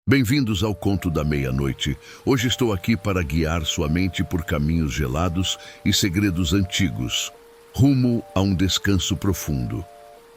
Bem-vindos ao Conto da Meia-Noite. Hoje estou aqui para guiar sua mente por caminhos gelados e segredos antigos, rumo a um descanso profundo.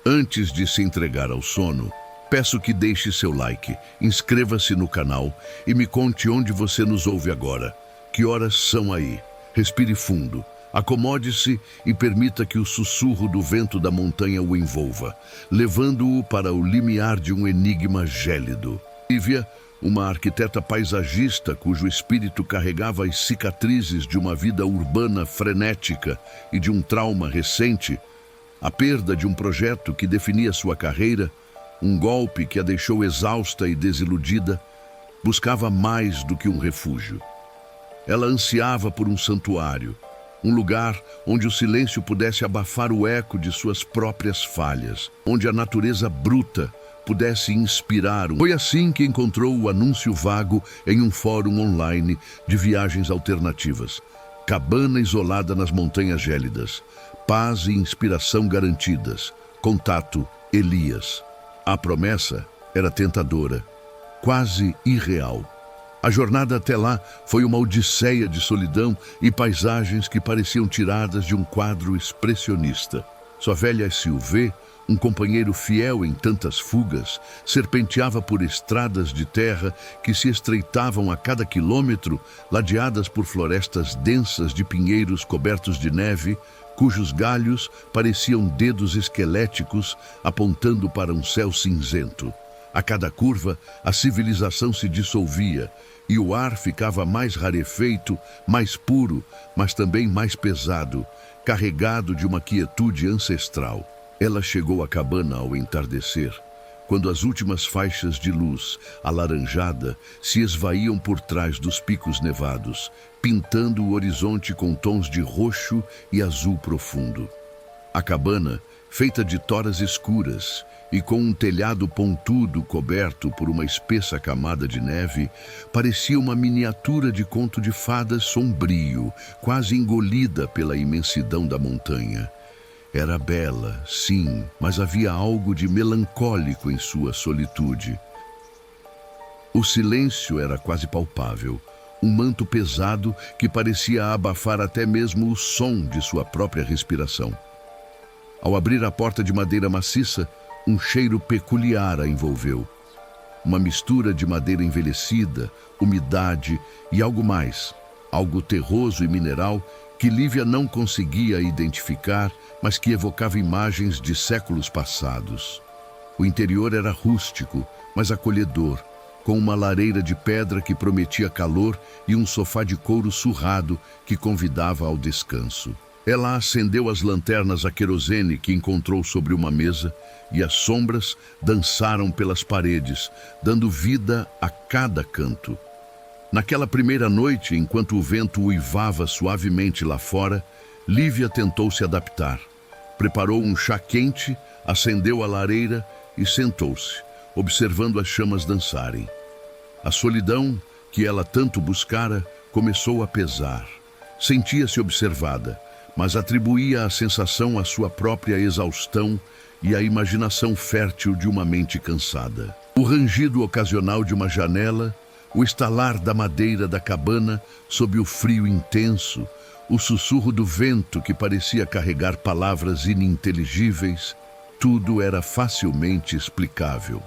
Antes de se entregar ao sono, peço que deixe seu like, inscreva-se no canal e me conte onde você nos ouve agora. Que horas são aí? Respire fundo, acomode-se e permita que o sussurro do vento da montanha o envolva, levando-o para o limiar de um enigma gélido. Lívia, uma arquiteta paisagista cujo espírito carregava as cicatrizes de uma vida urbana frenética e de um trauma recente, a perda de um projeto que definia sua carreira, um golpe que a deixou exausta e desiludida, buscava mais do que um refúgio. Ela ansiava por um santuário, um lugar onde o silêncio pudesse abafar o eco de suas próprias falhas, onde a natureza bruta pudesse inspirar. Foi assim que encontrou o anúncio vago em um fórum online de viagens alternativas. Cabana isolada nas montanhas gélidas. Paz e inspiração garantidas. Contato Elias. A promessa era tentadora, quase irreal. A jornada até lá foi uma odisseia de solidão e paisagens que pareciam tiradas de um quadro expressionista. Sua velha SUV, um companheiro fiel em tantas fugas, serpenteava por estradas de terra que se estreitavam a cada quilômetro, ladeadas por florestas densas de pinheiros cobertos de neve, cujos galhos pareciam dedos esqueléticos apontando para um céu cinzento. A cada curva, a civilização se dissolvia e o ar ficava mais rarefeito, mais puro, mas também mais pesado, carregado de uma quietude ancestral. Ela chegou à cabana ao entardecer, quando as últimas faixas de luz, alaranjada, se esvaíam por trás dos picos nevados, pintando o horizonte com tons de roxo e azul profundo. A cabana, feita de toras escuras e com um telhado pontudo coberto por uma espessa camada de neve, parecia uma miniatura de conto de fadas sombrio, quase engolida pela imensidão da montanha. Era bela, sim, mas havia algo de melancólico em sua solitude. O silêncio era quase palpável, um manto pesado que parecia abafar até mesmo o som de sua própria respiração. Ao abrir a porta de madeira maciça, um cheiro peculiar a envolveu. Uma mistura de madeira envelhecida, umidade e algo mais, algo terroso e mineral que Lívia não conseguia identificar, mas que evocava imagens de séculos passados. O interior era rústico, mas acolhedor, com uma lareira de pedra que prometia calor e um sofá de couro surrado que convidava ao descanso. Ela acendeu as lanternas a querosene que encontrou sobre uma mesa e as sombras dançaram pelas paredes, dando vida a cada canto. Naquela primeira noite, enquanto o vento uivava suavemente lá fora, Lívia tentou se adaptar. Preparou um chá quente, acendeu a lareira e sentou-se, observando as chamas dançarem. A solidão, que ela tanto buscara, começou a pesar. Sentia-se observada, mas atribuía a sensação à sua própria exaustão e à imaginação fértil de uma mente cansada. O rangido ocasional de uma janela, o estalar da madeira da cabana sob o frio intenso, o sussurro do vento que parecia carregar palavras ininteligíveis, tudo era facilmente explicável.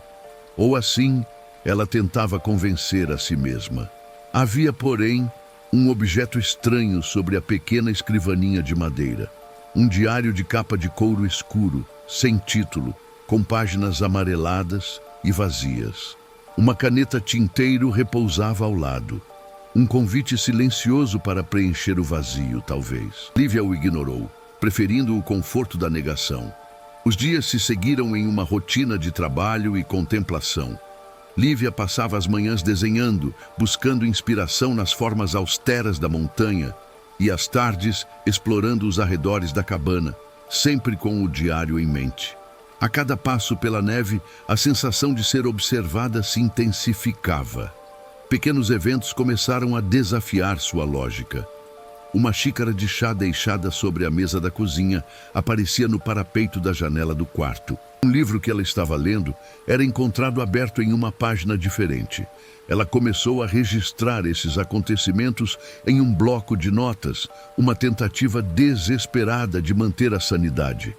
Ou assim, ela tentava convencer a si mesma. Havia, porém, um objeto estranho sobre a pequena escrivaninha de madeira. Um diário de capa de couro escuro, sem título, com páginas amareladas e vazias. Uma caneta tinteiro repousava ao lado. Um convite silencioso para preencher o vazio, talvez. Lívia o ignorou, preferindo o conforto da negação. Os dias se seguiram em uma rotina de trabalho e contemplação. Lívia passava as manhãs desenhando, buscando inspiração nas formas austeras da montanha, e as tardes explorando os arredores da cabana, sempre com o diário em mente. A cada passo pela neve, a sensação de ser observada se intensificava. Pequenos eventos começaram a desafiar sua lógica. Uma xícara de chá deixada sobre a mesa da cozinha aparecia no parapeito da janela do quarto. Um livro que ela estava lendo era encontrado aberto em uma página diferente. Ela começou a registrar esses acontecimentos em um bloco de notas, uma tentativa desesperada de manter a sanidade.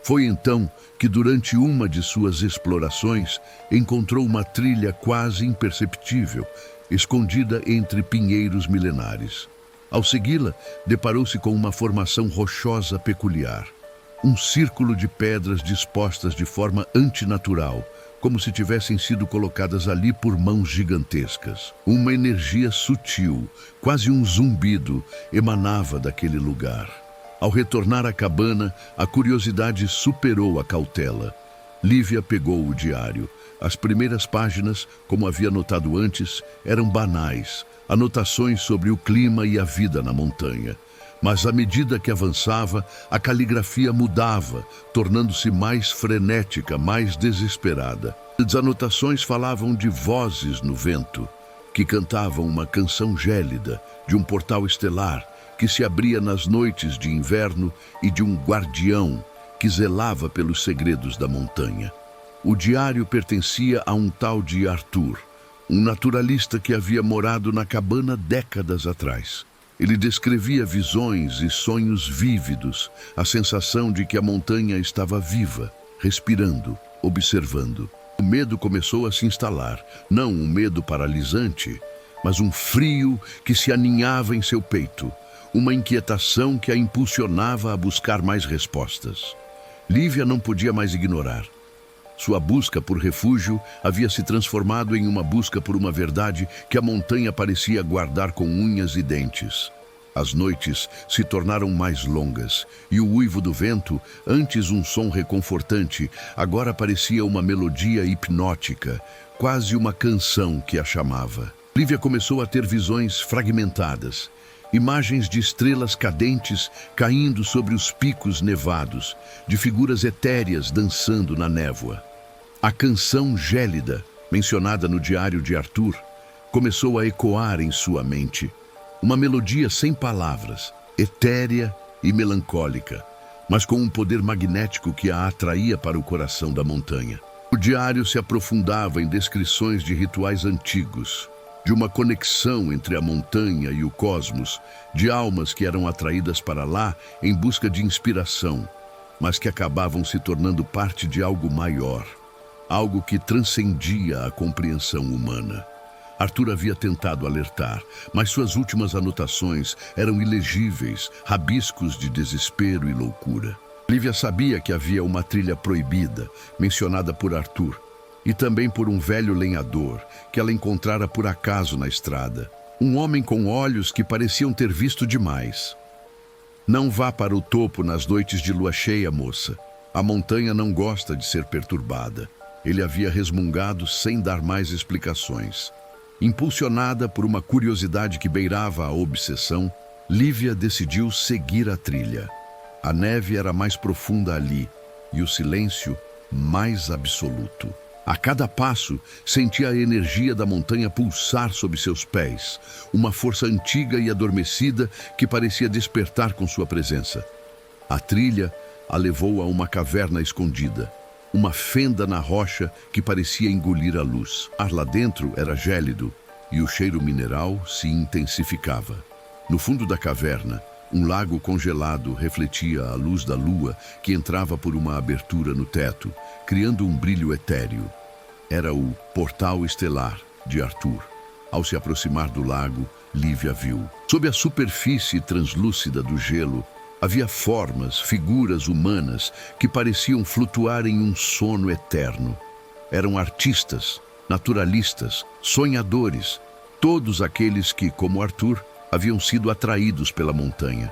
Foi então que, durante uma de suas explorações, encontrou uma trilha quase imperceptível, escondida entre pinheiros milenares. Ao segui-la, deparou-se com uma formação rochosa peculiar. Um círculo de pedras dispostas de forma antinatural, como se tivessem sido colocadas ali por mãos gigantescas. Uma energia sutil, quase um zumbido, emanava daquele lugar. Ao retornar à cabana, a curiosidade superou a cautela. Lívia pegou o diário. As primeiras páginas, como havia notado antes, eram banais, anotações sobre o clima e a vida na montanha. Mas à medida que avançava, a caligrafia mudava, tornando-se mais frenética, mais desesperada. As anotações falavam de vozes no vento, que cantavam uma canção gélida, de um portal estelar que se abria nas noites de inverno e de um guardião que zelava pelos segredos da montanha. O diário pertencia a um tal de Arthur, um naturalista que havia morado na cabana décadas atrás. Ele descrevia visões e sonhos vívidos, a sensação de que a montanha estava viva, respirando, observando. O medo começou a se instalar, não um medo paralisante, mas um frio que se aninhava em seu peito, uma inquietação que a impulsionava a buscar mais respostas. Lívia não podia mais ignorar. Sua busca por refúgio havia se transformado em uma busca por uma verdade que a montanha parecia guardar com unhas e dentes. As noites se tornaram mais longas, e o uivo do vento, antes um som reconfortante, agora parecia uma melodia hipnótica, quase uma canção que a chamava. Lívia começou a ter visões fragmentadas, imagens de estrelas cadentes caindo sobre os picos nevados, de figuras etéreas dançando na névoa. A canção gélida, mencionada no diário de Arthur, começou a ecoar em sua mente. Uma melodia sem palavras, etérea e melancólica, mas com um poder magnético que a atraía para o coração da montanha. O diário se aprofundava em descrições de rituais antigos, de uma conexão entre a montanha e o cosmos, de almas que eram atraídas para lá em busca de inspiração, mas que acabavam se tornando parte de algo maior, algo que transcendia a compreensão humana. Arthur havia tentado alertar, mas suas últimas anotações eram ilegíveis, rabiscos de desespero e loucura. Lívia sabia que havia uma trilha proibida, mencionada por Arthur, e também por um velho lenhador, que ela encontrara por acaso na estrada. Um homem com olhos que pareciam ter visto demais. Não vá para o topo nas noites de lua cheia, moça. A montanha não gosta de ser perturbada. Ele havia resmungado sem dar mais explicações. Impulsionada por uma curiosidade que beirava a obsessão, Lívia decidiu seguir a trilha. A neve era mais profunda ali e o silêncio mais absoluto. A cada passo, sentia a energia da montanha pulsar sob seus pés, uma força antiga e adormecida que parecia despertar com sua presença. A trilha a levou a uma caverna escondida, uma fenda na rocha que parecia engolir a luz. O ar lá dentro era gélido e o cheiro mineral se intensificava. No fundo da caverna, um lago congelado refletia a luz da lua que entrava por uma abertura no teto, criando um brilho etéreo. Era o portal estelar de Arthur. Ao se aproximar do lago, Lívia viu. Sob a superfície translúcida do gelo, havia formas, figuras humanas que pareciam flutuar em um sono eterno. Eram artistas, naturalistas, sonhadores, todos aqueles que, como Arthur, haviam sido atraídos pela montanha.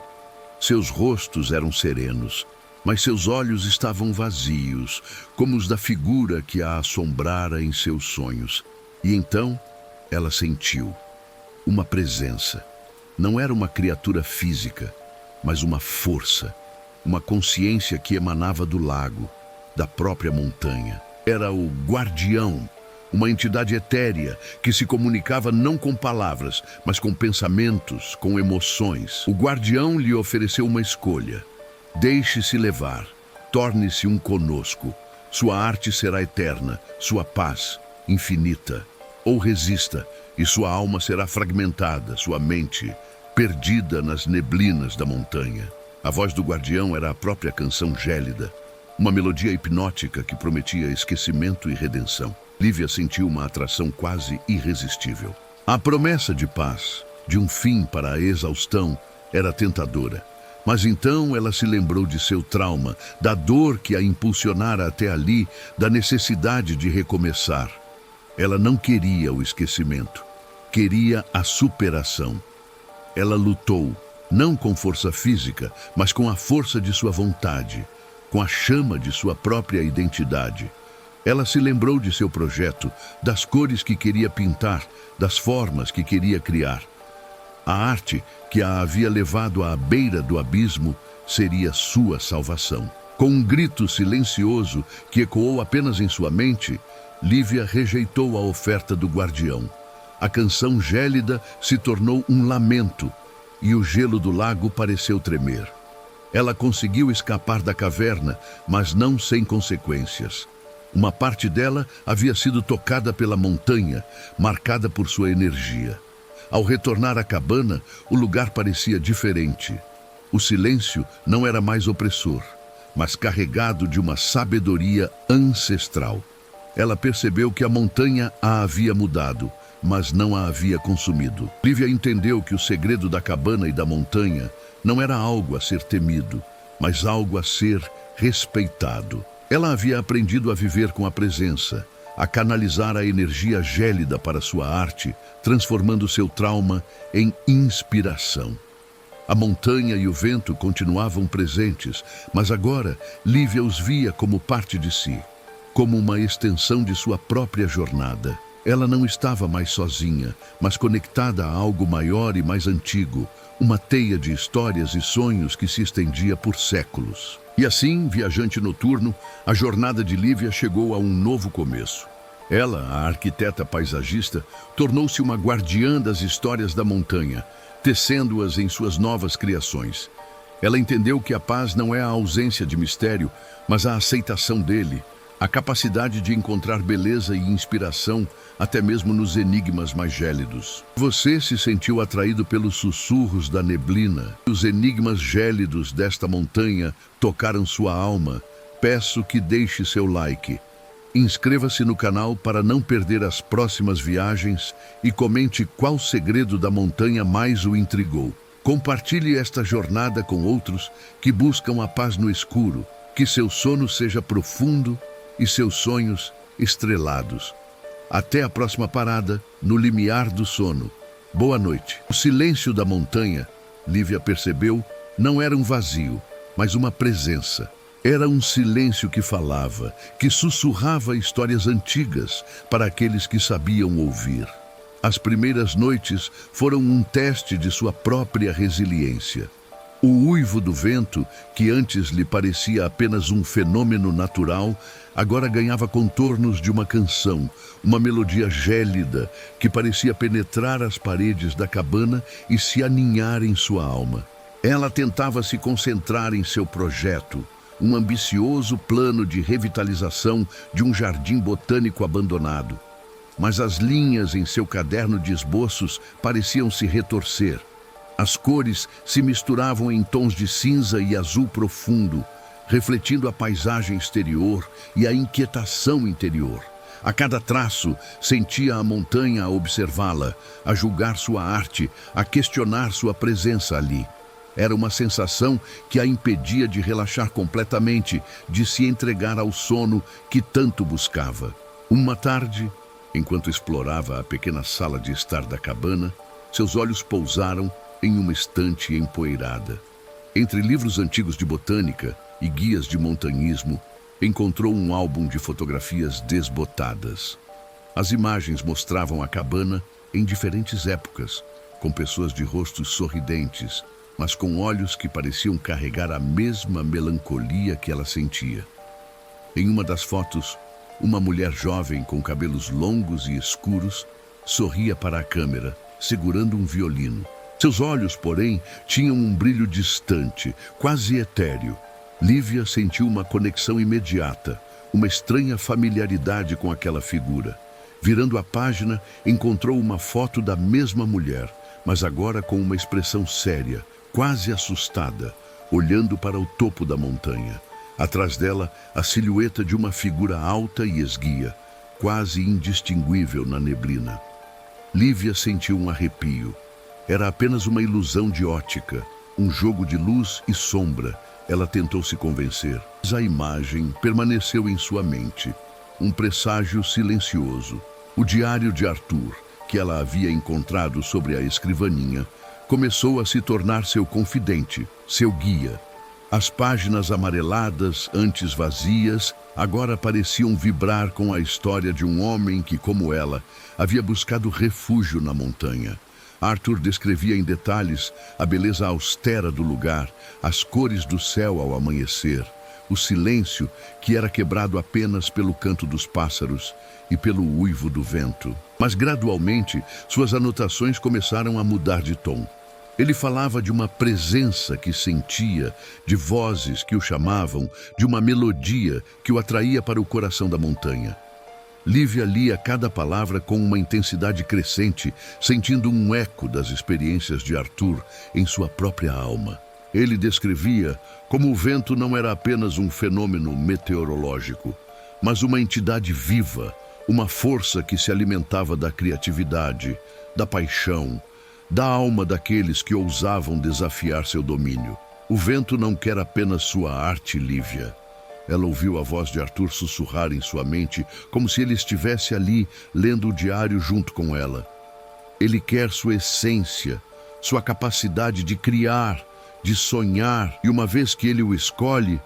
Seus rostos eram serenos, mas seus olhos estavam vazios, como os da figura que a assombrara em seus sonhos. E então ela sentiu uma presença. Não era uma criatura física, mas uma força, uma consciência que emanava do lago, da própria montanha. Era o guardião, uma entidade etérea que se comunicava não com palavras, mas com pensamentos, com emoções. O guardião lhe ofereceu uma escolha. Deixe-se levar, torne-se um conosco. Sua arte será eterna, sua paz infinita. Ou resista, e sua alma será fragmentada, sua mente perdida nas neblinas da montanha. A voz do guardião era a própria canção gélida, uma melodia hipnótica que prometia esquecimento e redenção. Lívia sentiu uma atração quase irresistível. A promessa de paz, de um fim para a exaustão, era tentadora. Mas então ela se lembrou de seu trauma, da dor que a impulsionara até ali, da necessidade de recomeçar. Ela não queria o esquecimento, queria a superação. Ela lutou, não com força física, mas com a força de sua vontade, com a chama de sua própria identidade. Ela se lembrou de seu projeto, das cores que queria pintar, das formas que queria criar. A arte que a havia levado à beira do abismo seria sua salvação. Com um grito silencioso que ecoou apenas em sua mente, Lívia rejeitou a oferta do guardião. A canção gélida se tornou um lamento e o gelo do lago pareceu tremer. Ela conseguiu escapar da caverna, mas não sem consequências. Uma parte dela havia sido tocada pela montanha, marcada por sua energia. Ao retornar à cabana, o lugar parecia diferente. O silêncio não era mais opressor, mas carregado de uma sabedoria ancestral. Ela percebeu que a montanha a havia mudado, mas não a havia consumido. Lívia entendeu que o segredo da cabana e da montanha não era algo a ser temido, mas algo a ser respeitado. Ela havia aprendido a viver com a presença, a canalizar a energia gélida para sua arte, transformando seu trauma em inspiração. A montanha e o vento continuavam presentes, mas agora Lívia os via como parte de si, como uma extensão de sua própria jornada. Ela não estava mais sozinha, mas conectada a algo maior e mais antigo, uma teia de histórias e sonhos que se estendia por séculos. E assim, viajante noturno, a jornada de Lívia chegou a um novo começo. Ela, a arquiteta paisagista, tornou-se uma guardiã das histórias da montanha, tecendo-as em suas novas criações. Ela entendeu que a paz não é a ausência de mistério, mas a aceitação dele, a capacidade de encontrar beleza e inspiração até mesmo nos enigmas mais gélidos. Você se sentiu atraído pelos sussurros da neblina. Os enigmas gélidos desta montanha tocaram sua alma. Peço que deixe seu like. Inscreva-se no canal para não perder as próximas viagens e comente qual segredo da montanha mais o intrigou. Compartilhe esta jornada com outros que buscam a paz no escuro. Que seu sono seja profundo e seus sonhos estrelados. Até a próxima parada, no limiar do sono. Boa noite. O silêncio da montanha, Lívia percebeu, não era um vazio, mas uma presença. Era um silêncio que falava, que sussurrava histórias antigas para aqueles que sabiam ouvir. As primeiras noites foram um teste de sua própria resiliência. O uivo do vento, que antes lhe parecia apenas um fenômeno natural, agora ganhava contornos de uma canção, uma melodia gélida que parecia penetrar as paredes da cabana e se aninhar em sua alma. Ela tentava se concentrar em seu projeto, um ambicioso plano de revitalização de um jardim botânico abandonado. Mas as linhas em seu caderno de esboços pareciam se retorcer. As cores se misturavam em tons de cinza e azul profundo, refletindo a paisagem exterior e a inquietação interior. A cada traço, sentia a montanha a observá-la, a julgar sua arte, a questionar sua presença ali. Era uma sensação que a impedia de relaxar completamente, de se entregar ao sono que tanto buscava. Uma tarde, enquanto explorava a pequena sala de estar da cabana, seus olhos pousaram em uma estante empoeirada. Entre livros antigos de botânica e guias de montanhismo, encontrou um álbum de fotografias desbotadas. As imagens mostravam a cabana em diferentes épocas, com pessoas de rostos sorridentes, mas com olhos que pareciam carregar a mesma melancolia que ela sentia. Em uma das fotos, Uma mulher jovem com cabelos longos e escuros sorria para a câmera, segurando um violino. Seus olhos, porém, tinham um brilho distante, quase etéreo. Lívia sentiu uma conexão imediata, uma estranha familiaridade com aquela figura. Virando a página, encontrou uma foto da mesma mulher, mas agora com uma expressão séria, quase assustada, olhando para o topo da montanha. Atrás dela, a silhueta de uma figura alta e esguia, quase indistinguível na neblina. Lívia sentiu um arrepio. Era apenas uma ilusão de ótica, um jogo de luz e sombra. Ela tentou se convencer, mas a imagem permaneceu em sua mente. Um presságio silencioso. O diário de Arthur, que ela havia encontrado sobre a escrivaninha, começou a se tornar seu confidente, seu guia. As páginas amareladas, antes vazias, agora pareciam vibrar com a história de um homem que, como ela, havia buscado refúgio na montanha. Arthur descrevia em detalhes a beleza austera do lugar, as cores do céu ao amanhecer, o silêncio que era quebrado apenas pelo canto dos pássaros e pelo uivo do vento. Mas gradualmente suas anotações começaram a mudar de tom. Ele falava de uma presença que sentia, de vozes que o chamavam, de uma melodia que o atraía para o coração da montanha. Lívia lia cada palavra com uma intensidade crescente, sentindo um eco das experiências de Arthur em sua própria alma. Ele descrevia como o vento não era apenas um fenômeno meteorológico, mas uma entidade viva, uma força que se alimentava da criatividade, da paixão, da alma daqueles que ousavam desafiar seu domínio. O vento não quer apenas sua arte, Lívia. Ela ouviu a voz de Arthur sussurrar em sua mente, como se ele estivesse ali, lendo o diário junto com ela. Ele quer sua essência, sua capacidade de criar, de sonhar, e uma vez que ele o escolhe,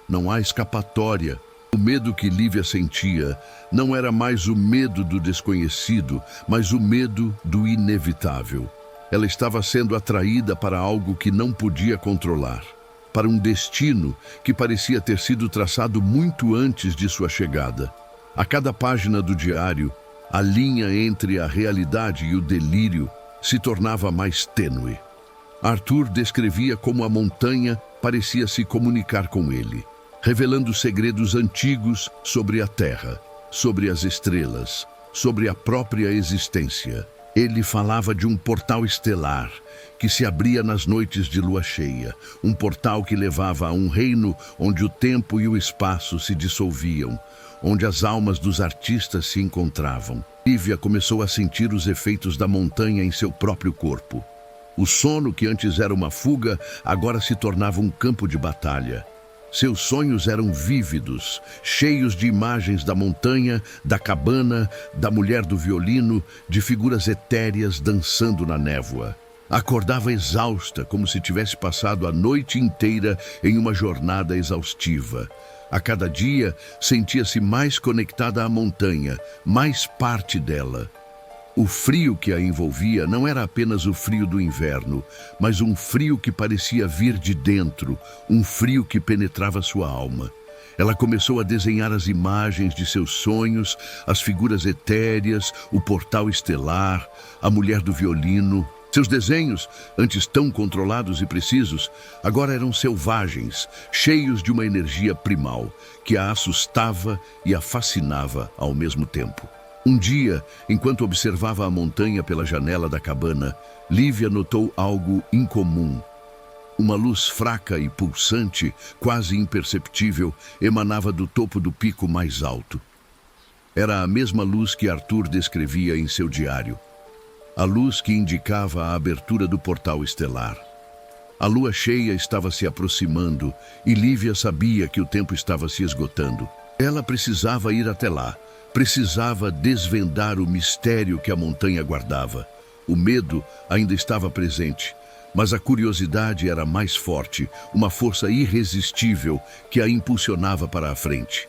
não há escapatória. O medo que Lívia sentia não era mais o medo do desconhecido, mas o medo do inevitável. Ela estava sendo atraída para algo que não podia controlar, para um destino que parecia ter sido traçado muito antes de sua chegada. A cada página do diário, a linha entre a realidade e o delírio se tornava mais tênue. Arthur descrevia como a montanha parecia se comunicar com ele, revelando segredos antigos sobre a terra, sobre as estrelas, sobre a própria existência. Ele falava de um portal estelar que se abria nas noites de lua cheia, um portal que levava a um reino onde o tempo e o espaço se dissolviam, onde as almas dos artistas se encontravam. Lívia começou a sentir os efeitos da montanha em seu próprio corpo. O sono, que antes era uma fuga, agora se tornava um campo de batalha. Seus sonhos eram vívidos, cheios de imagens da montanha, da cabana, da mulher do violino, de figuras etéreas dançando na névoa. Acordava exausta, como se tivesse passado a noite inteira em uma jornada exaustiva. A cada dia, sentia-se mais conectada à montanha, mais parte dela. O frio que a envolvia não era apenas o frio do inverno, mas um frio que parecia vir de dentro, um frio que penetrava sua alma. Ela começou a desenhar as imagens de seus sonhos, as figuras etéreas, o portal estelar, a mulher do violino. Seus desenhos, antes tão controlados e precisos, agora eram selvagens, cheios de uma energia primal, que a assustava e a fascinava ao mesmo tempo. Um dia, enquanto observava a montanha pela janela da cabana, Lívia notou algo incomum. Uma luz fraca e pulsante, quase imperceptível, emanava do topo do pico mais alto. Era a mesma luz que Arthur descrevia em seu diário. A luz que indicava a abertura do portal estelar. A lua cheia estava se aproximando e Lívia sabia que o tempo estava se esgotando. Ela precisava ir até lá. Precisava desvendar o mistério que a montanha guardava. O medo ainda estava presente, mas a curiosidade era mais forte, uma força irresistível que a impulsionava para a frente.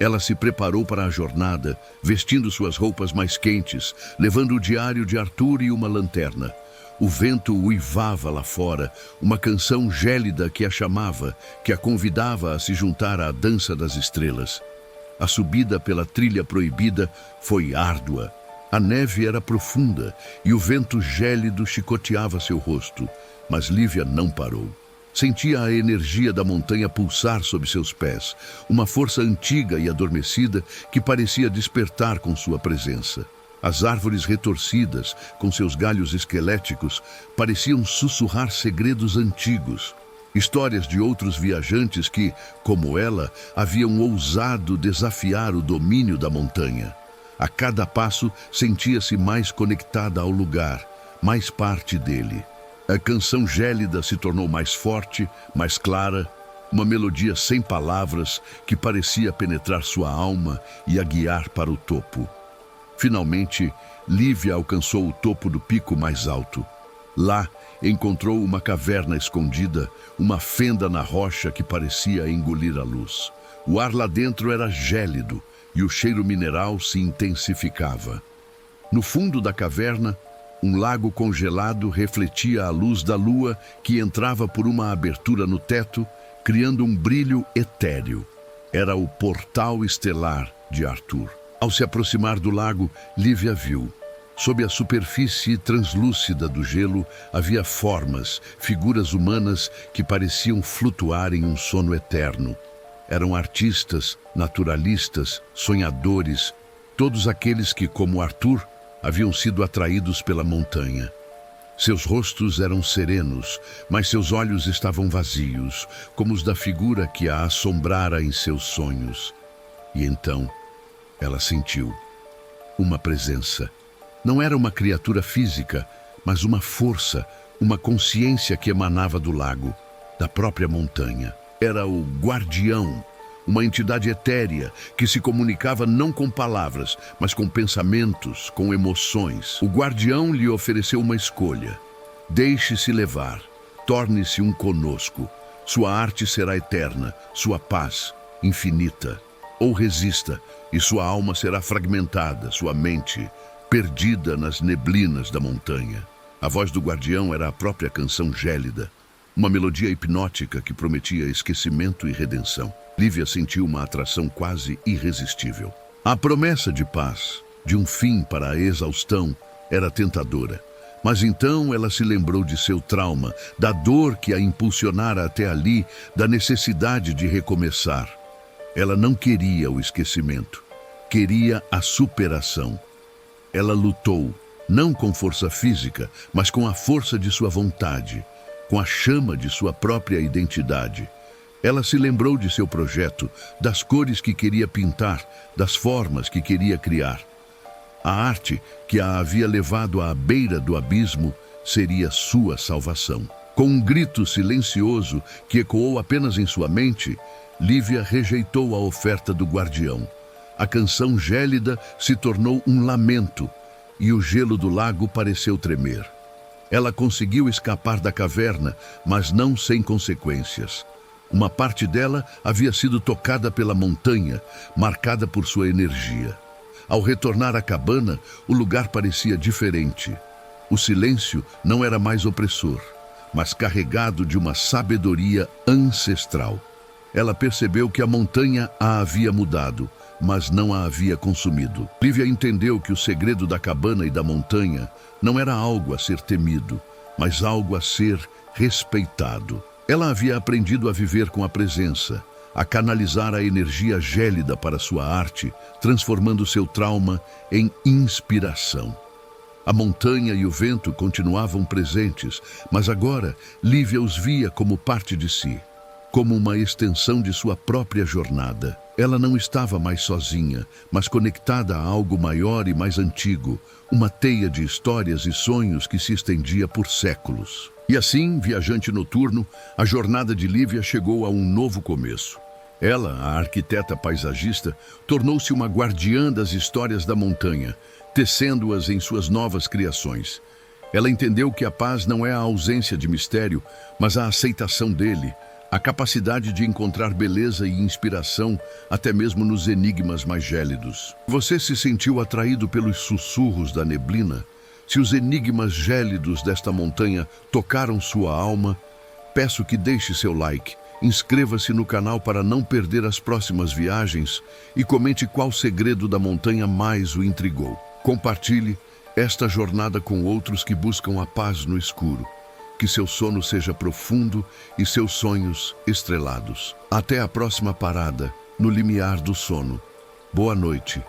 Ela se preparou para a jornada, vestindo suas roupas mais quentes, levando o diário de Arthur e uma lanterna. O vento uivava lá fora, uma canção gélida que a chamava, que a convidava a se juntar à dança das estrelas. A subida pela trilha proibida foi árdua. A neve era profunda e o vento gélido chicoteava seu rosto, mas Lívia não parou. Sentia a energia da montanha pulsar sob seus pés, uma força antiga e adormecida que parecia despertar com sua presença. As árvores retorcidas, com seus galhos esqueléticos, pareciam sussurrar segredos antigos. Histórias de outros viajantes que, como ela, haviam ousado desafiar o domínio da montanha. A cada passo, sentia-se mais conectada ao lugar, mais parte dele. A canção gélida se tornou mais forte, mais clara, uma melodia sem palavras que parecia penetrar sua alma e a guiar para o topo. Finalmente, Lívia alcançou o topo do pico mais alto. Lá, encontrou uma caverna escondida, uma fenda na rocha que parecia engolir a luz. O ar lá dentro era gélido e o cheiro mineral se intensificava. No fundo da caverna, um lago congelado refletia a luz da lua que entrava por uma abertura no teto, criando um brilho etéreo. Era o portal estelar de Arthur. Ao se aproximar do lago, Lívia viu. Sob a superfície translúcida do gelo, havia formas, figuras humanas que pareciam flutuar em um sono eterno. Eram artistas, naturalistas, sonhadores, todos aqueles que, como Arthur, haviam sido atraídos pela montanha. Seus rostos eram serenos, mas seus olhos estavam vazios, como os da figura que a assombrara em seus sonhos. E então, ela sentiu uma presença. Não era uma criatura física, mas uma força, uma consciência que emanava do lago, da própria montanha. Era o Guardião, uma entidade etérea que se comunicava não com palavras, mas com pensamentos, com emoções. O Guardião lhe ofereceu uma escolha. Deixe-se levar, torne-se um conosco. Sua arte será eterna, sua paz infinita. Ou resista, e sua alma será fragmentada, sua mente perdida nas neblinas da montanha. A voz do Guardião era a própria canção gélida, uma melodia hipnótica que prometia esquecimento e redenção. Lívia sentiu uma atração quase irresistível. A promessa de paz, de um fim para a exaustão, era tentadora. Mas então ela se lembrou de seu trauma, da dor que a impulsionara até ali, da necessidade de recomeçar. Ela não queria o esquecimento, queria a superação. Ela lutou, não com força física, mas com a força de sua vontade, com a chama de sua própria identidade. Ela se lembrou de seu projeto, das cores que queria pintar, das formas que queria criar. A arte que a havia levado à beira do abismo seria sua salvação. Com um grito silencioso que ecoou apenas em sua mente, Lívia rejeitou a oferta do Guardião. A canção gélida se tornou um lamento e o gelo do lago pareceu tremer. Ela conseguiu escapar da caverna, mas não sem consequências. Uma parte dela havia sido tocada pela montanha, marcada por sua energia. Ao retornar à cabana, o lugar parecia diferente. O silêncio não era mais opressor, mas carregado de uma sabedoria ancestral. Ela percebeu que a montanha a havia mudado, mas não a havia consumido. Lívia entendeu que o segredo da cabana e da montanha não era algo a ser temido, mas algo a ser respeitado. Ela havia aprendido a viver com a presença, a canalizar a energia gélida para sua arte, transformando seu trauma em inspiração. A montanha e o vento continuavam presentes, mas agora Lívia os via como parte de si, como uma extensão de sua própria jornada. Ela não estava mais sozinha, mas conectada a algo maior e mais antigo, uma teia de histórias e sonhos que se estendia por séculos. E assim, viajante noturno, a jornada de Lívia chegou a um novo começo. Ela, a arquiteta paisagista, tornou-se uma guardiã das histórias da montanha, tecendo-as em suas novas criações. Ela entendeu que a paz não é a ausência de mistério, mas a aceitação dele, a capacidade de encontrar beleza e inspiração até mesmo nos enigmas mais gélidos. Você se sentiu atraído pelos sussurros da neblina? Se os enigmas gélidos desta montanha tocaram sua alma, peço que deixe seu like, Inscreva-se no canal para não perder as próximas viagens e comente qual segredo da montanha mais o intrigou. Compartilhe esta jornada com outros que buscam a paz no escuro. Que seu sono seja profundo e seus sonhos estrelados. Até a próxima parada, no limiar do sono. Boa noite.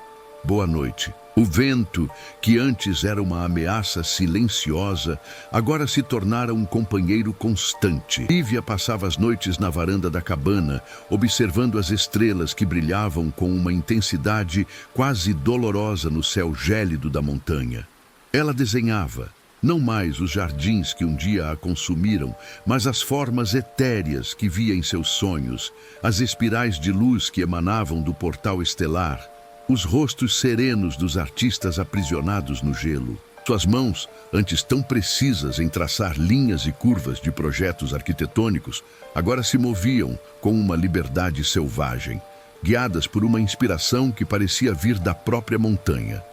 Boa noite. O vento, que antes era uma ameaça silenciosa, agora se tornara um companheiro constante. Lívia passava as noites na varanda da cabana, observando as estrelas que brilhavam com uma intensidade quase dolorosa no céu gélido da montanha. Ela desenhava, não mais os jardins que um dia a consumiram, mas as formas etéreas que via em seus sonhos, as espirais de luz que emanavam do portal estelar, os rostos serenos dos artistas aprisionados no gelo. Suas mãos, antes tão precisas em traçar linhas e curvas de projetos arquitetônicos, agora se moviam com uma liberdade selvagem, guiadas por uma inspiração que parecia vir da própria montanha.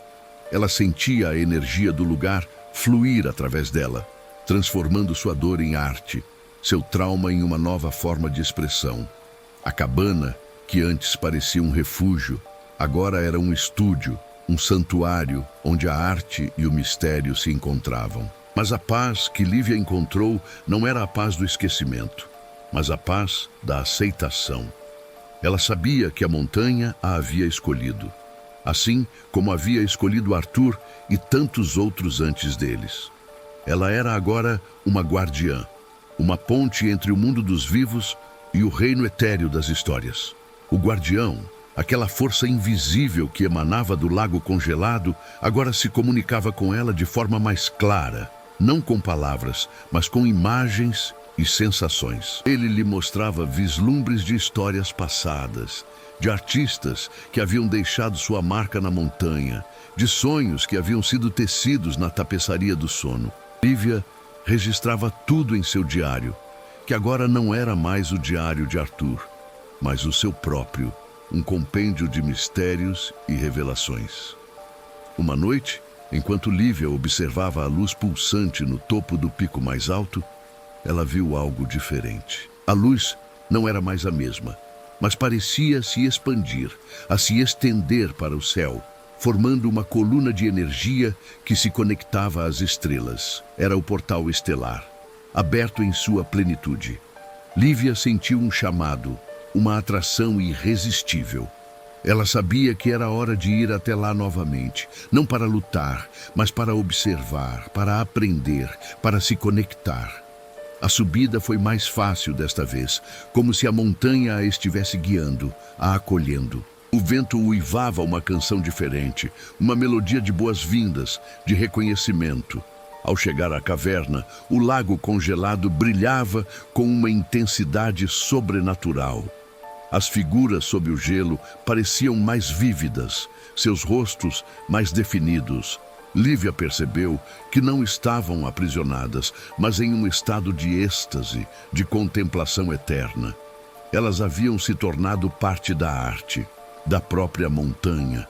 Ela sentia a energia do lugar fluir através dela, transformando sua dor em arte, seu trauma em uma nova forma de expressão. A cabana, que antes parecia um refúgio, agora era um estúdio, um santuário onde a arte e o mistério se encontravam. Mas a paz que Lívia encontrou não era a paz do esquecimento, mas a paz da aceitação. Ela sabia que a montanha a havia escolhido, assim como havia escolhido Arthur e tantos outros antes deles. Ela era agora uma guardiã, uma ponte entre o mundo dos vivos e o reino etéreo das histórias. O guardião, aquela força invisível que emanava do lago congelado, agora se comunicava com ela de forma mais clara, não com palavras, mas com imagens e sensações. Ele lhe mostrava vislumbres de histórias passadas, de artistas que haviam deixado sua marca na montanha, de sonhos que haviam sido tecidos na tapeçaria do sono. Lívia registrava tudo em seu diário, que agora não era mais o diário de Arthur, mas o seu próprio, um compêndio de mistérios e revelações. Uma noite, enquanto Lívia observava a luz pulsante no topo do pico mais alto, ela viu algo diferente. A luz não era mais a mesma, mas parecia se expandir, a se estender para o céu, formando uma coluna de energia que se conectava às estrelas. Era o portal estelar, aberto em sua plenitude. Lívia sentiu um chamado, uma atração irresistível. Ela sabia que era hora de ir até lá novamente, não para lutar, mas para observar, para aprender, para se conectar. A subida foi mais fácil desta vez, como se a montanha a estivesse guiando, a acolhendo. O vento uivava uma canção diferente, uma melodia de boas-vindas, de reconhecimento. Ao chegar à caverna, o lago congelado brilhava com uma intensidade sobrenatural. As figuras sob o gelo pareciam mais vívidas, seus rostos mais definidos. Lívia percebeu que não estavam aprisionadas, mas em um estado de êxtase, de contemplação eterna. Elas haviam se tornado parte da arte, da própria montanha.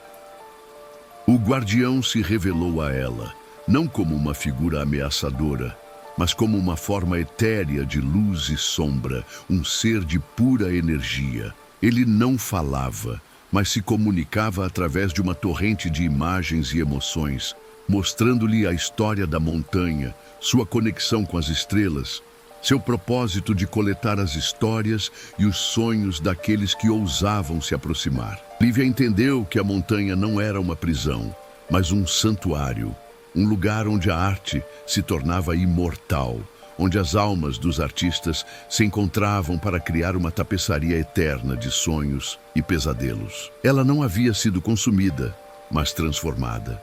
O guardião se revelou a ela, não como uma figura ameaçadora, mas como uma forma etérea de luz e sombra, um ser de pura energia. Ele não falava, mas se comunicava através de uma torrente de imagens e emoções, mostrando-lhe a história da montanha, sua conexão com as estrelas, seu propósito de coletar as histórias e os sonhos daqueles que ousavam se aproximar. Lívia entendeu que a montanha não era uma prisão, mas um santuário, um lugar onde a arte se tornava imortal, onde as almas dos artistas se encontravam para criar uma tapeçaria eterna de sonhos e pesadelos. Ela não havia sido consumida, mas transformada.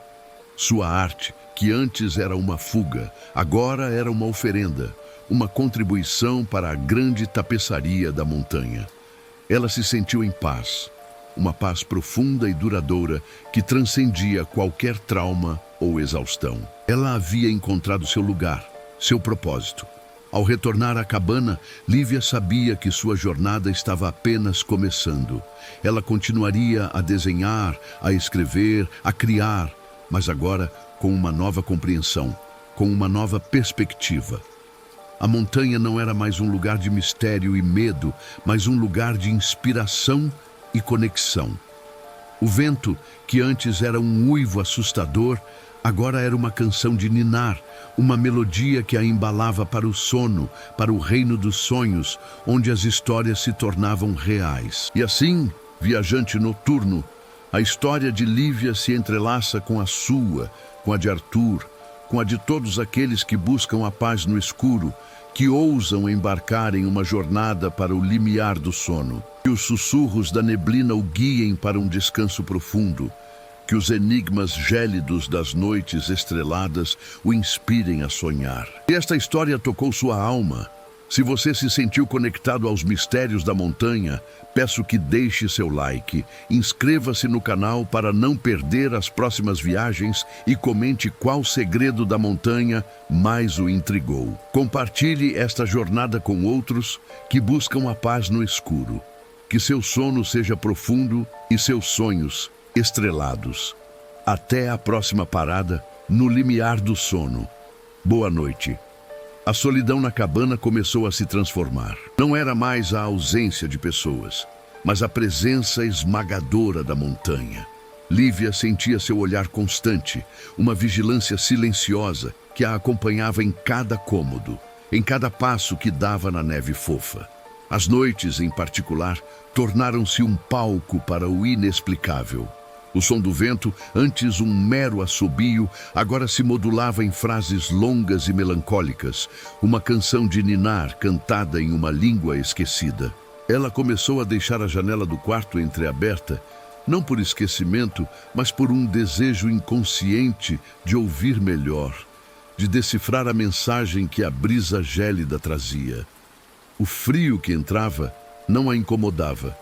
Sua arte, que antes era uma fuga, agora era uma oferenda, uma contribuição para a grande tapeçaria da montanha. Ela se sentiu em paz, uma paz profunda e duradoura que transcendia qualquer trauma ou exaustão. Ela havia encontrado seu lugar, seu propósito. Ao retornar à cabana, Lívia sabia que sua jornada estava apenas começando. Ela continuaria a desenhar, a escrever, a criar, mas agora com uma nova compreensão, com uma nova perspectiva. A montanha não era mais um lugar de mistério e medo, mas um lugar de inspiração e conexão. O vento, que antes era um uivo assustador, agora era uma canção de ninar, uma melodia que a embalava para o sono, para o reino dos sonhos, onde as histórias se tornavam reais. E assim, viajante noturno, a história de Lívia se entrelaça com a sua, com a de Arthur, com a de todos aqueles que buscam a paz no escuro, que ousam embarcar em uma jornada para o limiar do sono. Que os sussurros da neblina o guiem para um descanso profundo, que os enigmas gélidos das noites estreladas o inspirem a sonhar. Se esta história tocou sua alma, se você se sentiu conectado aos mistérios da montanha, peço que deixe seu like, inscreva-se no canal para não perder as próximas viagens e comente qual segredo da montanha mais o intrigou. Compartilhe esta jornada com outros que buscam a paz no escuro. Que seu sono seja profundo e seus sonhos estrelados. Até a próxima parada no limiar do sono. Boa noite. A solidão na cabana começou a se transformar. Não era mais a ausência de pessoas, mas a presença esmagadora da montanha. Lívia sentia seu olhar constante, uma vigilância silenciosa que a acompanhava em cada cômodo, em cada passo que dava na neve fofa. As noites, em particular, tornaram-se um palco para o inexplicável. O som do vento, antes um mero assobio, agora se modulava em frases longas e melancólicas, uma canção de ninar cantada em uma língua esquecida. Ela começou a deixar a janela do quarto entreaberta, não por esquecimento, mas por um desejo inconsciente de ouvir melhor, de decifrar a mensagem que a brisa gélida trazia. O frio que entrava não a incomodava.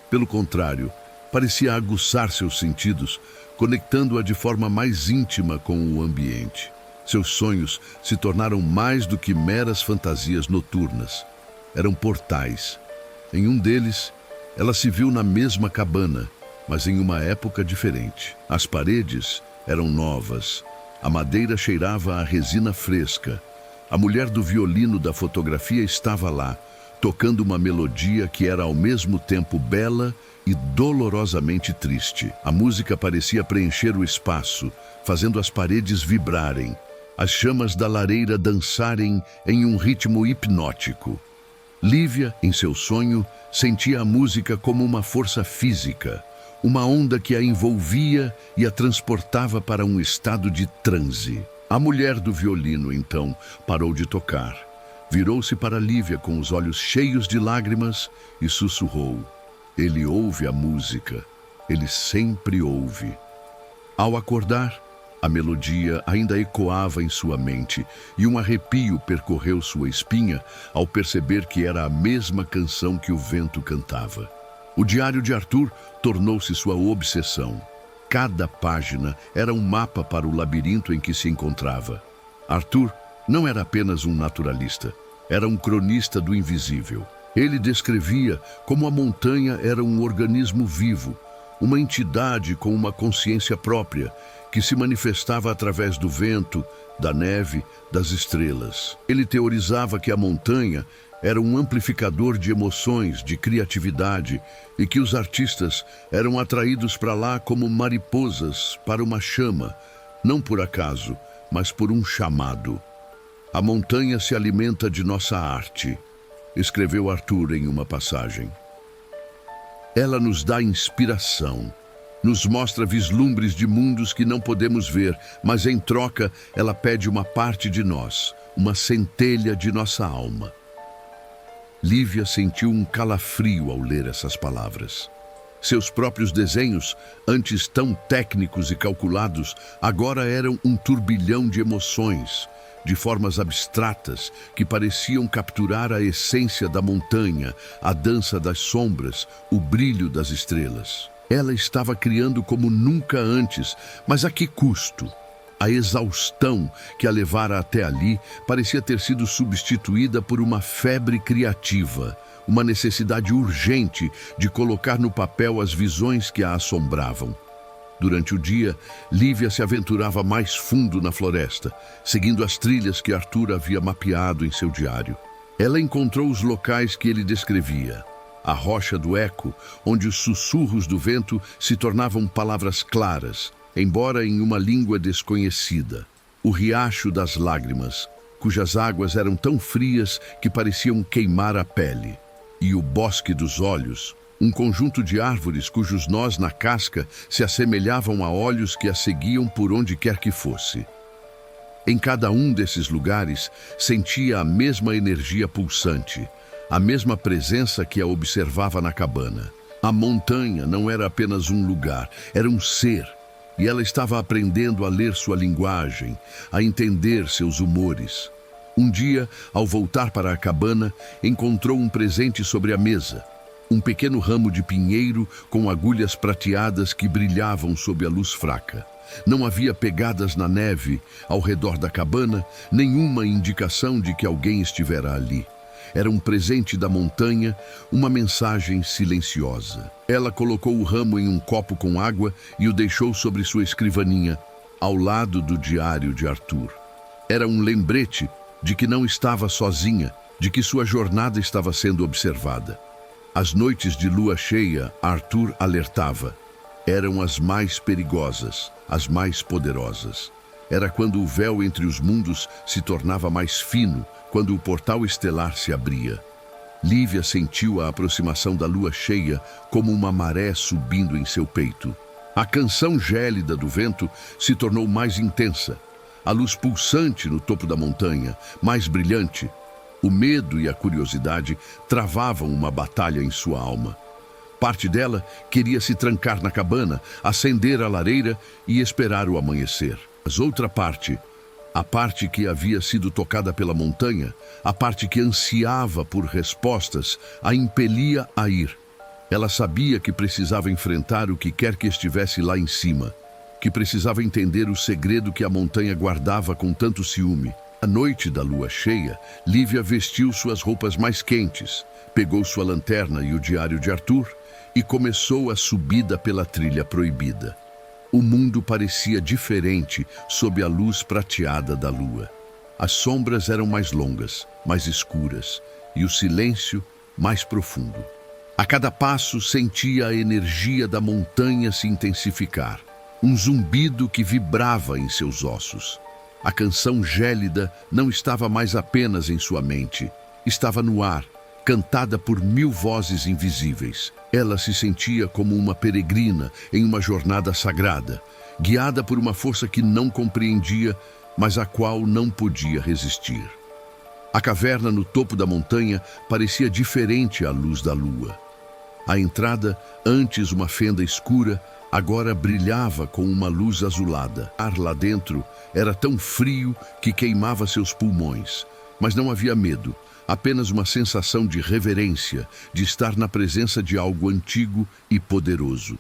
Pelo contrário, parecia aguçar seus sentidos, conectando-a de forma mais íntima com o ambiente. Seus sonhos se tornaram mais do que meras fantasias noturnas. Eram portais. Em um deles, ela se viu na mesma cabana, mas em uma época diferente. As paredes eram novas. A madeira cheirava a resina fresca. A mulher do violino da fotografia estava lá, tocando uma melodia que era ao mesmo tempo bela e dolorosamente triste. A música parecia preencher o espaço, fazendo as paredes vibrarem, as chamas da lareira dançarem em um ritmo hipnótico. Lívia, em seu sonho, sentia a música como uma força física, uma onda que a envolvia e a transportava para um estado de transe. A mulher do violino, então, parou de tocar. Virou-se para Lívia com os olhos cheios de lágrimas e sussurrou: "Ele ouve a música, ele sempre ouve." Ao acordar, a melodia ainda ecoava em sua mente e um arrepio percorreu sua espinha ao perceber que era a mesma canção que o vento cantava. O diário de Arthur tornou-se sua obsessão. Cada página era um mapa para o labirinto em que se encontrava. Arthur não era apenas um naturalista, era um cronista do invisível. Ele descrevia como a montanha era um organismo vivo, uma entidade com uma consciência própria, que se manifestava através do vento, da neve, das estrelas. Ele teorizava que a montanha era um amplificador de emoções, de criatividade, e que os artistas eram atraídos para lá como mariposas para uma chama, não por acaso, mas por um chamado. "A montanha se alimenta de nossa arte", escreveu Arthur em uma passagem. Ela nos dá inspiração, nos mostra vislumbres de mundos que não podemos ver, mas em troca ela pede uma parte de nós, uma centelha de nossa alma. Lívia sentiu um calafrio ao ler essas palavras. Seus próprios desenhos, antes tão técnicos e calculados, agora eram um turbilhão de emoções, de formas abstratas que pareciam capturar a essência da montanha, a dança das sombras, o brilho das estrelas. Ela estava criando como nunca antes, mas a que custo? A exaustão que a levara até ali parecia ter sido substituída por uma febre criativa, uma necessidade urgente de colocar no papel as visões que a assombravam. Durante o dia, Lívia se aventurava mais fundo na floresta, seguindo as trilhas que Arthur havia mapeado em seu diário. Ela encontrou os locais que ele descrevia. A Rocha do Eco, onde os sussurros do vento se tornavam palavras claras, embora em uma língua desconhecida. O Riacho das Lágrimas, cujas águas eram tão frias que pareciam queimar a pele. E o Bosque dos Olhos, um conjunto de árvores cujos nós na casca se assemelhavam a olhos que a seguiam por onde quer que fosse. Em cada um desses lugares, sentia a mesma energia pulsante, a mesma presença que a observava na cabana. A montanha não era apenas um lugar, era um ser, e ela estava aprendendo a ler sua linguagem, a entender seus humores. Um dia, ao voltar para a cabana, encontrou um presente sobre a mesa. Um pequeno ramo de pinheiro com agulhas prateadas que brilhavam sob a luz fraca. Não havia pegadas na neve ao redor da cabana, nenhuma indicação de que alguém estivera ali. Era um presente da montanha, uma mensagem silenciosa. Ela colocou o ramo em um copo com água e o deixou sobre sua escrivaninha, ao lado do diário de Arthur. Era um lembrete de que não estava sozinha, de que sua jornada estava sendo observada. As noites de lua cheia, Arthur alertava. Eram as mais perigosas, as mais poderosas. Era quando o véu entre os mundos se tornava mais fino, quando o portal estelar se abria. Lívia sentiu a aproximação da lua cheia como uma maré subindo em seu peito. A canção gélida do vento se tornou mais intensa. A luz pulsante no topo da montanha, mais brilhante. O medo e a curiosidade travavam uma batalha em sua alma. Parte dela queria se trancar na cabana, acender a lareira e esperar o amanhecer. Mas outra parte, a parte que havia sido tocada pela montanha, a parte que ansiava por respostas, a impelia a ir. Ela sabia que precisava enfrentar o que quer que estivesse lá em cima, que precisava entender o segredo que a montanha guardava com tanto ciúme. À noite da lua cheia, Lívia vestiu suas roupas mais quentes, pegou sua lanterna e o diário de Arthur e começou a subida pela trilha proibida. O mundo parecia diferente sob a luz prateada da lua. As sombras eram mais longas, mais escuras, e o silêncio mais profundo. A cada passo sentia a energia da montanha se intensificar, um zumbido que vibrava em seus ossos. A canção gélida não estava mais apenas em sua mente, estava no ar, cantada por 1000 vozes invisíveis. Ela se sentia como uma peregrina em uma jornada sagrada, guiada por uma força que não compreendia, mas à qual não podia resistir. A caverna no topo da montanha parecia diferente à luz da lua. A entrada, antes uma fenda escura, agora brilhava com uma luz azulada. O ar lá dentro era tão frio que queimava seus pulmões, mas não havia medo, apenas uma sensação de reverência, de estar na presença de algo antigo e poderoso.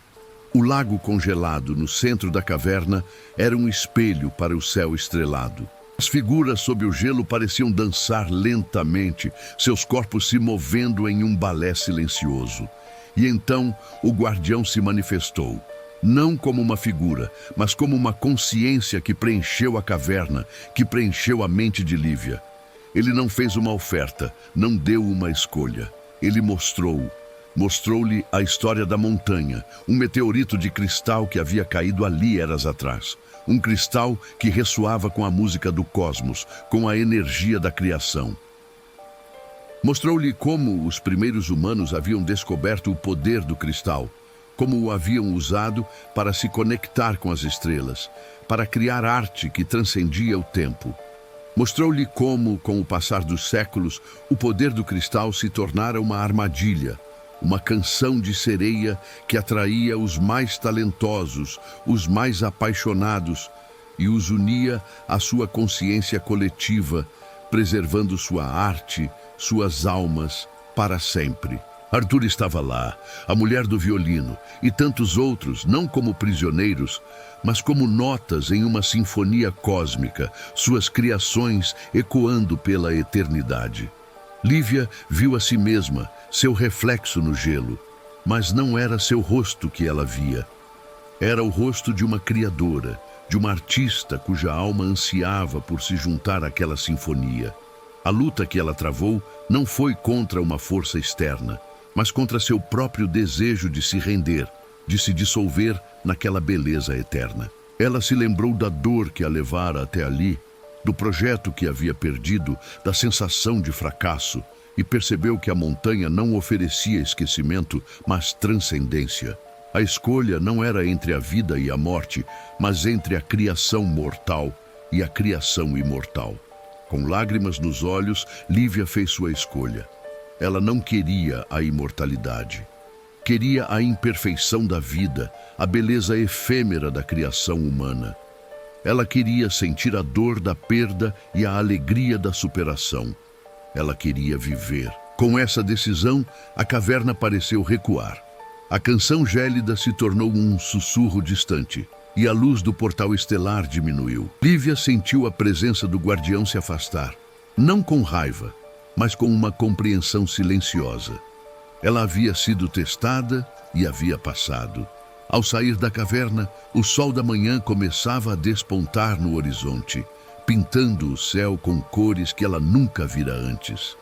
O lago congelado no centro da caverna era um espelho para o céu estrelado. As figuras sob o gelo pareciam dançar lentamente, seus corpos se movendo em um balé silencioso. E então o guardião se manifestou. Não como uma figura, mas como uma consciência que preencheu a caverna, que preencheu a mente de Lívia. Ele não fez uma oferta, não deu uma escolha. Ele mostrou-lhe a história da montanha, um meteorito de cristal que havia caído ali eras atrás. Um cristal que ressoava com a música do cosmos, com a energia da criação. Mostrou-lhe como os primeiros humanos haviam descoberto o poder do cristal, como o haviam usado para se conectar com as estrelas, para criar arte que transcendia o tempo. Mostrou-lhe como, com o passar dos séculos, o poder do cristal se tornara uma armadilha, uma canção de sereia que atraía os mais talentosos, os mais apaixonados e os unia à sua consciência coletiva, preservando sua arte, suas almas, para sempre. Arthur estava lá, a mulher do violino e tantos outros, não como prisioneiros, mas como notas em uma sinfonia cósmica, suas criações ecoando pela eternidade. Lívia viu a si mesma, seu reflexo no gelo, mas não era seu rosto que ela via. Era o rosto de uma criadora, de uma artista cuja alma ansiava por se juntar àquela sinfonia. A luta que ela travou não foi contra uma força externa, mas contra seu próprio desejo de se render, de se dissolver naquela beleza eterna. Ela se lembrou da dor que a levara até ali, do projeto que havia perdido, da sensação de fracasso, e percebeu que a montanha não oferecia esquecimento, mas transcendência. A escolha não era entre a vida e a morte, mas entre a criação mortal e a criação imortal. Com lágrimas nos olhos, Lívia fez sua escolha. Ela não queria a imortalidade. Queria a imperfeição da vida, a beleza efêmera da criação humana. Ela queria sentir a dor da perda e a alegria da superação. Ela queria viver. Com essa decisão, a caverna pareceu recuar. A canção gélida se tornou um sussurro distante, e a luz do portal estelar diminuiu. Lívia sentiu a presença do guardião se afastar, não com raiva, mas com uma compreensão silenciosa. Ela havia sido testada e havia passado. Ao sair da caverna, o sol da manhã começava a despontar no horizonte, pintando o céu com cores que ela nunca vira antes.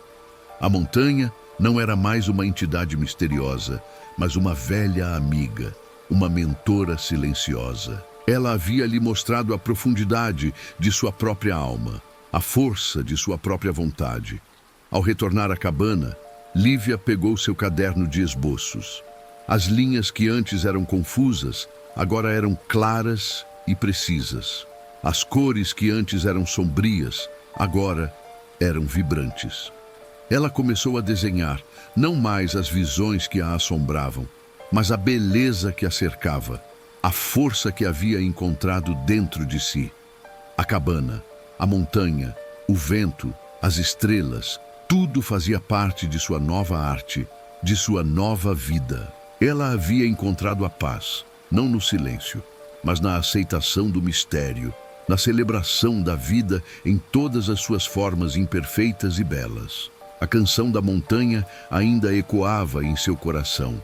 A montanha não era mais uma entidade misteriosa, mas uma velha amiga, uma mentora silenciosa. Ela havia lhe mostrado a profundidade de sua própria alma, a força de sua própria vontade. Ao retornar à cabana, Lívia pegou seu caderno de esboços. As linhas que antes eram confusas, agora eram claras e precisas. As cores que antes eram sombrias, agora eram vibrantes. Ela começou a desenhar, não mais as visões que a assombravam, mas a beleza que a cercava, a força que havia encontrado dentro de si. A cabana, a montanha, o vento, as estrelas, tudo fazia parte de sua nova arte, de sua nova vida. Ela havia encontrado a paz, não no silêncio, mas na aceitação do mistério, na celebração da vida em todas as suas formas imperfeitas e belas. A canção da montanha ainda ecoava em seu coração,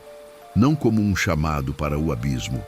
não como um chamado para o abismo,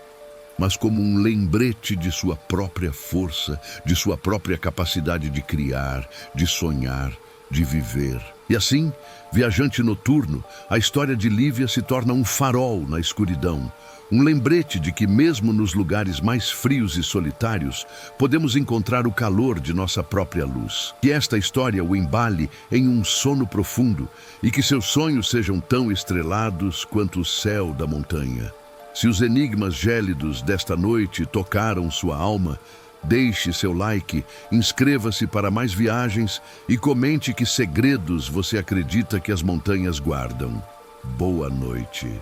mas como um lembrete de sua própria força, de sua própria capacidade de criar, de sonhar, de viver. E assim, viajante noturno, a história de Lívia se torna um farol na escuridão, um lembrete de que mesmo nos lugares mais frios e solitários, podemos encontrar o calor de nossa própria luz. Que esta história o embale em um sono profundo e que seus sonhos sejam tão estrelados quanto o céu da montanha. Se os enigmas gélidos desta noite tocaram sua alma, deixe seu like, inscreva-se para mais viagens e comente que segredos você acredita que as montanhas guardam. Boa noite.